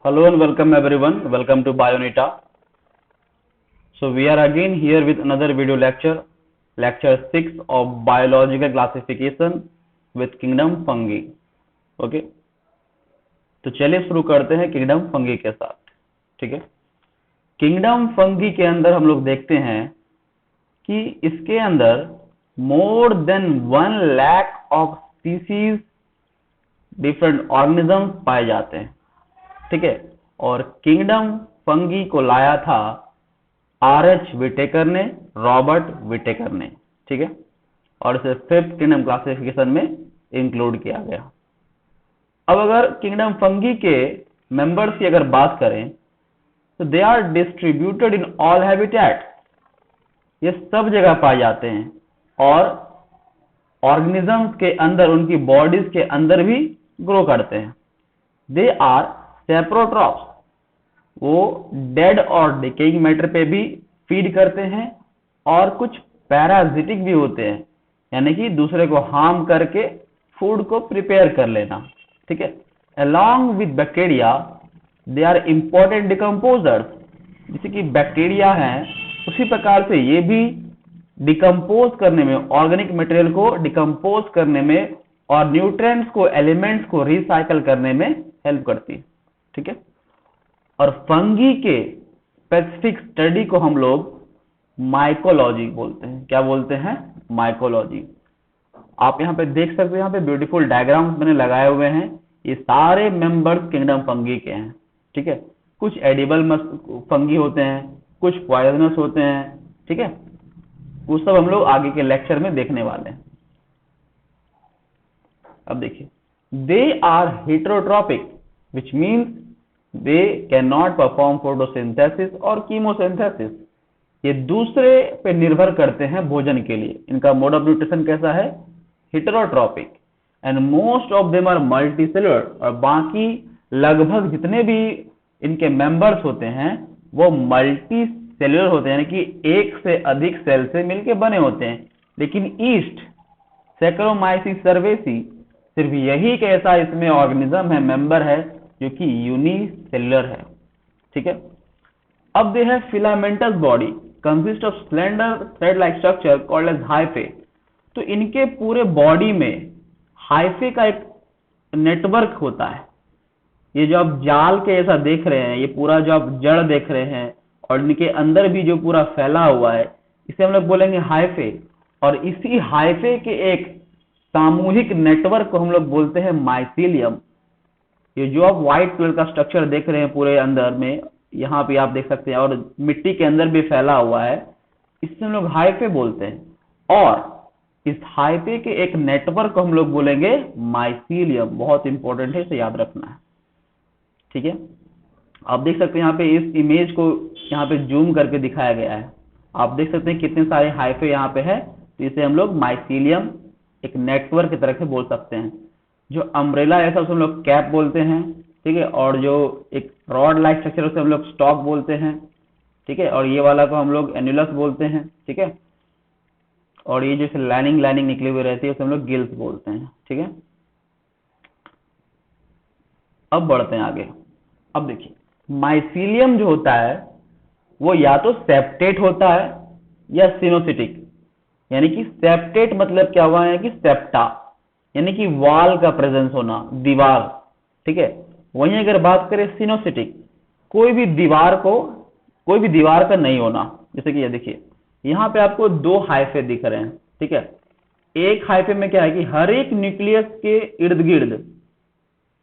Hello and welcome everyone. Welcome to Bionita. So we are again here with another video lecture, lecture 6 of biological classification with kingdom fungi. Okay. तो चलिए शुरू करते हैं kingdom fungi के साथ. ठीक है. किंगडम फंगी के अंदर हम लोग देखते हैं कि इसके अंदर more than 1 lakh of species different organisms पाए जाते हैं. ठीक है. और किंगडम फंगी को लाया था R.H. विटेकर ने, रॉबर्ट विटेकर ने. ठीक है. और इसे 5th किंगडम क्लासिफिकेशन में इंक्लूड किया गया. अब अगर किंगडम फंगी के मेंबर्स की अगर बात करें तो they are distributed in all habitat. ये सब जगह पाए जाते हैं और ऑर्गेनिजम्स के अंदर, उनकी बॉडीज के अंदर भी ग्रो करते हैं. They are saprotrophs. वो डेड और डिकेइंग मैटर पे भी फीड करते हैं और कुछ पैराजिटिक भी होते हैं, यानी कि दूसरे को हार्म करके फूड को प्रिपेयर कर लेना. ठीक है. Along with bacteria they are important decomposers. जैसे कि बैक्टीरिया हैं उसी प्रकार से ये भी डिकम्पोज करने में, ऑर्गेनिक मटेरियल को डिकम्पोज करने में और न्यूट्रिएंट्स को, एलिमेंट्स को रिसाइकल करने में हेल्प करती है. ठीक है. और फंगी के स्पेसिफिक स्टडी को हम लोग माइकोलॉजी बोलते हैं. क्या बोलते हैं? माइकोलॉजी. आप यहाँ पे देख सकते हैं, यहाँ पे ब्यूटीफुल डायग्राम्स मैंने लगाए हुए हैं. ये सारे मेंबर्स किंगडम फंगी के हैं. ठीक है. कुछ एडिबल फंगी होते हैं, कुछ पॉइजनस होते हैं. ठीक है. वो सब हम लोग आगे के लेक्चर में देखने वाले हैं. अब देखिए, they are heterotrophic which means they can not perform photosynthesis और कीमोसिंथेसिस. ये दूसरे पे निर्भर करते हैं भोजन के लिए. इनका मोड ऑफ न्यूट्रिशन कैसा है? Heterotrophic. And most of them are multicellular. और बाकी लगभग जितने भी इनके मेंबर्स होते हैं वो मल्टी सेल्युलर होते हैं, यानी कि एक से अधिक सेल से मिलकर बने होते हैं. लेकिन ईस्ट सैकरोमाइसिस सर्वेसी सिर्फ यही एक ऐसा इसमें ऑर्गेनिज्म है, मेंबर है, जो कि यूनिसेल्युलर है. ठीक है. अब they have filamentous body consist of slender thread like structure called as hyphae. तो इनके पूरे बॉडी में हाइफे का एक नेटवर्क होता है. ये जो आप जाल के ऐसा देख रहे हैं, ये पूरा जो आप जड़ देख रहे हैं और इनके अंदर भी जो पूरा फैला हुआ है, इसे हम लोग बोलेंगे हाइफे. और इसी हाइफे के एक सामूहिक नेटवर्क को हम लोग बोलते हैं माइसीलियम. ये जो आप व्हाइट कलर का स्ट्रक्चर देख रहे हैं पूरे अंदर में, यहाँ पे आप देख सकते हैं, और मिट्टी के अंदर भी फैला हुआ है, इससे हम लोग हाइफे बोलते हैं. और इस हाइफे के एक नेटवर्क को हम लोग बोलेंगे माइसीलियम. बहुत इंपॉर्टेंट है, इसे याद रखना है. ठीक है. आप देख सकते हैं यहाँ पे इस इमेज को यहाँ पे जूम करके दिखाया गया है. आप देख सकते हैं कितने सारे हाइफे यहाँ पे है. तो इसे हम लोग माइसीलियम एक नेटवर्क की तरह से बोल सकते हैं. जो अम्ब्रेला ऐसा उसे हम लोग कैप बोलते हैं. ठीक है. और जो एक रॉड लाइक स्ट्रक्चर उसे हम लोग स्टॉक बोलते हैं. ठीक है. और ये वाला को हम लोग एन्युलस बोलते हैं. ठीक है. और ये जैसे लाइनिंग निकली हुई रहती है उसे हम लोग गिल्स बोलते हैं. ठीक है. अब बढ़ते हैं आगे. अब देखिए, माइसीलियम जो होता है वो या तो सेप्टेट होता है या सिनोसिटिक. यानी कि सेप्टेट मतलब क्या हुआ है कि सेप्टा, यानी कि वाल का प्रेजेंस होना, दीवार. ठीक है. वहीं अगर बात करें सिनोसिटिक, कोई भी दीवार का नहीं होना. जैसे कि ये देखिए, यहाँ पे आपको 2 हाइफे दिख रहे हैं. ठीक है. एक हाइफे में क्या है कि हर एक न्यूक्लियस के इर्द गिर्द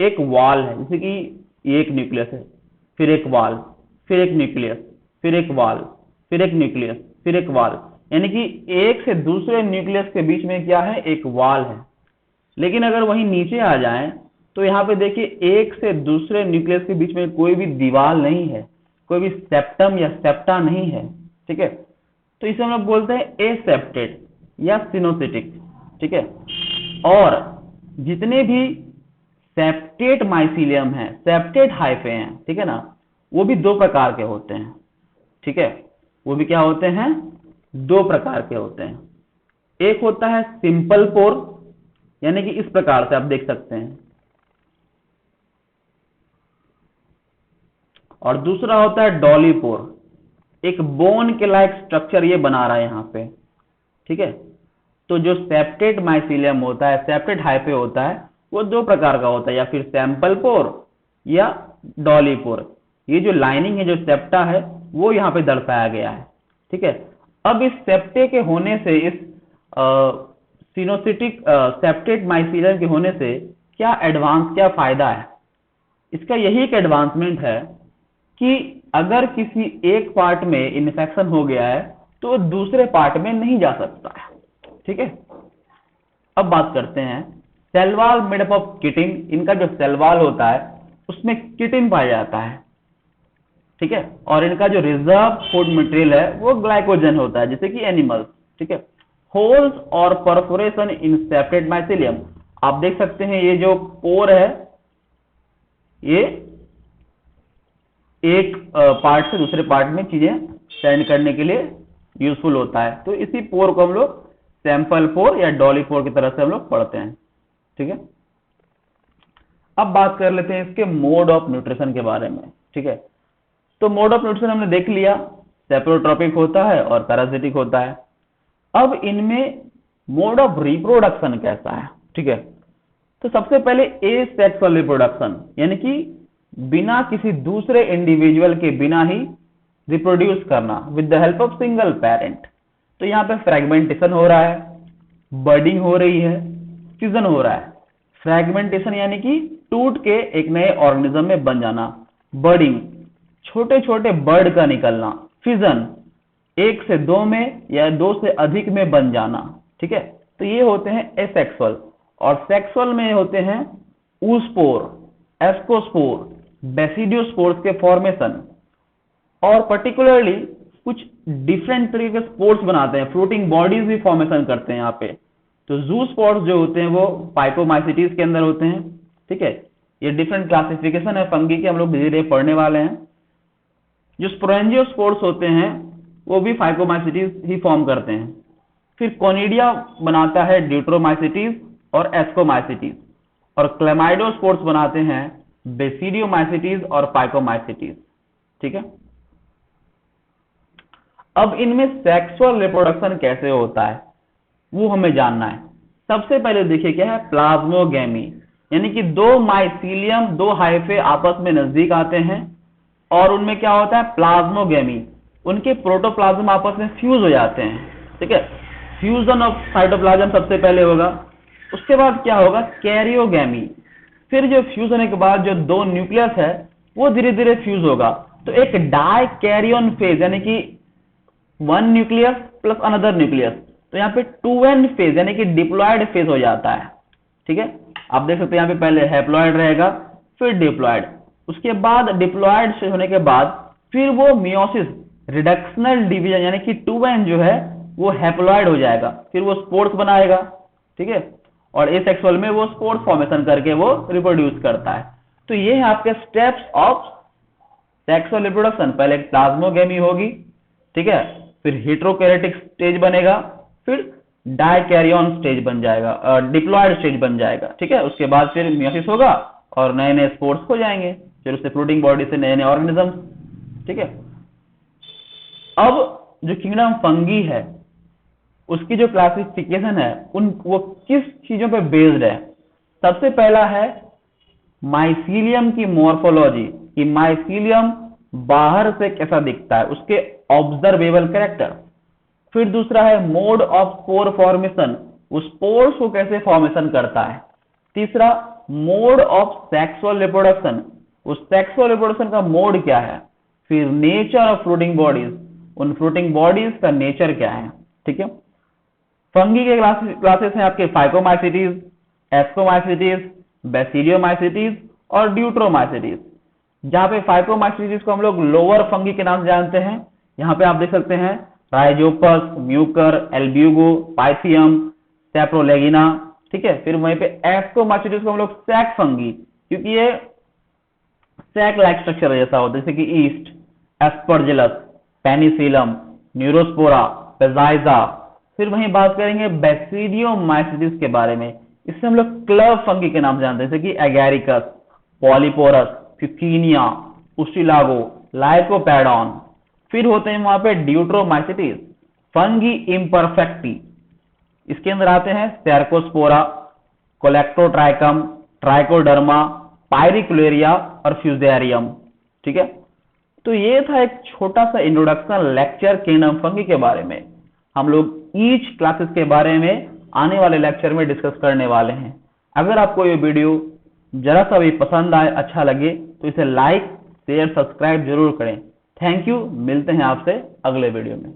एक वॉल है. जैसे कि ये एक न्यूक्लियस है, फिर एक वॉल, फिर एक न्यूक्लियस, फिर एक वॉल, फिर एक न्यूक्लियस, फिर एक वॉल. यानी कि एक से दूसरे न्यूक्लियस के बीच में क्या है? एक वॉल है. लेकिन अगर वहीं नीचे आ जाएं तो यहाँ पे देखिए, एक से दूसरे न्यूक्लियस के बीच में कोई भी दीवार नहीं है, कोई भी सेप्टम या सेप्टा नहीं है. ठीक है. तो इसे हम लोग बोलते हैं एसेप्टेट या सिनोसिटिक. ठीक है. और जितने भी सेप्टेट माइसीलियम है, सेप्टेट हाइफे हैं, ठीक है ना, वो भी 2 प्रकार के होते हैं. ठीक है. वो भी क्या होते हैं? 2 प्रकार के होते हैं. एक होता है सिंपल पोर, यानी कि इस प्रकार से आप देख सकते हैं, और दूसरा होता है डॉलीपोर, एक बोन के लाइक स्ट्रक्चर ये बना रहा है यहाँ पे, ठीक है। तो जो सेप्टेट माइसीलियम होता है, सेप्टेट हाइफे होता है, वो दो प्रकार का होता है, या फिर सैंपल पोर या डॉलीपोर। ये जो लाइनिंग है, जो सेप्टा है, वो यहाँ पे दर्शाया गया है, ठीक है। अब इस सेप्टे के होने से, इस सिनोसिटिक सेप्टेट माइसीलियम के होने से क्या फायदा है? इसका यही एक एडवांसमेंट है कि अगर किसी एक पार्ट में इन्फेक्शन हो गया है तो दूसरे पार्ट में नहीं जा सकता है, ठीक है। अब बात करते हैं cell wall made up of chitin. इनका जो सेल वॉल होता है उसमें किटिन पाया जाता है, ठीक है। और इनका जो रिजर्व फूड मटेरियल है वो ग्लाइकोजन होता है, जैसे कि एनिमल्स, ठीक है। होल्स और परफोरेशन इन सेप्टेट माइसीलियम, आप देख सकते हैं ये जो पोर है, ये एक पार्ट से दूसरे पार्ट में चीजें सेंड करने के लिए यूजफुल होता है। तो इसी पोर को हम लोग सैंपल पोर या डॉली पोर की तरह से हम लोग पढ़ते हैं, ठीक है। अब बात कर लेते हैं इसके मोड ऑफ न्यूट्रिशन के बारे में, ठीक है। तो मोड ऑफ न्यूट्रिशन हमने देख लिया, सेप्रोट्रॉपिक होता है और पैरासिटिक होता है। अब इनमें मोड ऑफ रिप्रोडक्शन कैसा है, ठीक है। तो सबसे पहले एसेक्सुअल रिप्रोडक्शन, यानी कि बिना किसी दूसरे इंडिविजुअल के बिना ही रिप्रोड्यूस करना with the help of single parent. तो यहाँ पे फ्रेगमेंटेशन हो रहा है, बर्डिंग हो रही है, फ्यूजन हो रहा है। फ्रेगमेंटेशन यानी कि टूट के एक नए ऑर्गेनिज्म में बन जाना, बर्डिंग छोटे छोटे बर्ड का निकलना, फ्यूजन एक से दो में या दो से अधिक में बन जाना, ठीक है। तो ये होते हैं एसेक्सुअल। और सेक्सुअल में होते हैं ऊस्पोर, एस्कोस्पोर, बेसिडियोस्पोर्स के फॉर्मेशन। और पर्टिकुलरली कुछ डिफरेंट तरीके के स्पोर्स बनाते हैं, फ्रूटिंग बॉडीज भी फॉर्मेशन करते हैं यहाँ पे। तो जूस्पोर्स जो होते हैं वो पाइकोमाइसिटीज के अंदर होते हैं, ठीक है। ये डिफरेंट क्लासिफिकेशन है फंगी के, हम लोग धीरे धीरे पढ़ने वाले हैं। जो स्पोरेंजियोस्पोर्स होते हैं वो भी फाइकोमाइसिटीज ही फॉर्म करते हैं। फिर कोनिडिया बनाता है ड्यूट्रोमाइसिटीज और एस्कोमाइसिटीज, और क्लेमाइडोस्पोर्स बनाते हैं बेसिडियोमाइसिटीज और पाइकोमाइसिटीज, ठीक है। अब इनमें सेक्सुअल रिप्रोडक्शन कैसे होता है वो हमें जानना है। सबसे पहले देखिए क्या है, प्लाज्मोगेमी, यानी कि दो माइसीलियम, दो हाइफे आपस में नजदीक आते हैं और उनमें क्या होता है, प्लाज्मोगेमी, उनके प्रोटोप्लाज्म आपस में फ्यूज हो जाते हैं, ठीक है। फ्यूजन ऑफ साइटोप्लाज्म सबसे पहले होगा, उसके बाद क्या होगा, कैरियोगेमी। फिर जो फ्यूज होने के बाद जो दो न्यूक्लियस है वो धीरे धीरे फ्यूज होगा। तो एक डाइकैरियन फेज, यानी कि one nucleus plus another nucleus, तो यहाँ पे 2n फेज यानी कि डिप्लॉयड फेज हो जाता है, ठीक है। आप देख सकते हैं यहाँ पे पहले हैप्लॉयड रहेगा, फिर डिप्लॉयड, उसके बाद डिप्लॉयड होने के बाद फिर वो मियोसिस, रिडक्शनल डिवीजन, यानी कि 2n जो है वो हैप्लॉयड हो जाएगा, फिर वो स्पोर्स बनाएगा, ठीक है। और एसेक्सुअल में वो स्पोर्स फॉर्मेशन करके वो रिप्रोड्यूस करता है। तो ये है आपके स्टेप्स ऑफ सेक्सुअल रिप्रोडक्शन। पहले प्लाज्मोगेमी होगी, ठीक है, फिर हेटेरोकैरियोटिक स्टेज बनेगा, फिर डाइकैरियन स्टेज बन जाएगा, डिप्लॉयड स्टेज बन जाएगा, ठीक है। उसके बाद फिर मियोसिस होगा और नए नए स्पोर्स हो जाएंगे, फिर उससे फ्रूटिंग बॉडी से नए नए ऑर्गेनिज्म, ठीक है। अब जो किंगडम फंगी है उसकी जो क्लासिफिकेशन है वो किस चीजों पे बेस्ड है। सबसे पहला है माइसीलियम की मॉर्फोलॉजी, कि माइसीलियम बाहर से कैसा दिखता है, उसके ऑब्जर्वेबल कैरेक्टर। फिर दूसरा है मोड ऑफ स्पोर फॉर्मेशन, उस स्पोर्स को कैसे फॉर्मेशन करता है। तीसरा मोड ऑफ सेक्सुअल रिप्रोडक्शन, उस सेक्सुअल रिप्रोडक्शन का मोड क्या है। फिर नेचर ऑफ फ्रूटिंग बॉडीज, उन फ्रूटिंग बॉडीज का नेचर क्या है, ठीक है। फंगी के क्लासेस हैं आपके फाइकोमाइसिटीज, एस्कोमाइसिटीज, बेसिडियोमाइसिटीज और ड्यूट्रोमाइसिटीज। जहां पे फाइकोमाइसिटीज को हम लोग लोअर फंगी के नाम से जानते हैं। यहाँ पे आप देख सकते हैं राइजोपस, म्यूकर, एल्ब्यूगो, पाइथियम, सेप्रोलेगिना, ठीक है। फिर वहीं पे एस्कोमाइसिटीज को हम लोग सैक फंगी, क्योंकि ये सैक लाइक स्ट्रक्चर जैसा होता है, जैसे कि ईस्ट, एस्परजिलस, पेनिसिलम, न्यूरोस्पोरा, पेजाइजा। फिर वहीं बात करेंगे बेसिडियोमाइसिटीज के बारे में, इससे हम लोग क्लब फंगी के नाम से जानते हैं, जैसे कि एगैरिकस, पॉलीपोरस, फिकीनिया, उस्टिलागो, लाइकोपैडॉन, फिर होते हैं वहां पे ड्यूट्रोमाइसिटीज, फंगी इम्परफेक्टी, इसके अंदर आते हैं सेरकोस्पोरा, कोलेक्टोट्राइकम, ट्राइकोडर्मा, पायरिकुलेरिया और फ्यूजेरियम। ठीक है, तो ये था एक छोटा सा इंट्रोडक्शन लेक्चर किंगडम फंगी के बारे में। हम लोग ईच क्लासेस के बारे में आने वाले लेक्चर में डिस्कस करने वाले हैं। अगर आपको ये वीडियो जरा सा भी पसंद आए, अच्छा लगे, तो इसे लाइक शेयर सब्सक्राइब जरूर करें। थैंक यू, मिलते हैं आपसे अगले वीडियो में।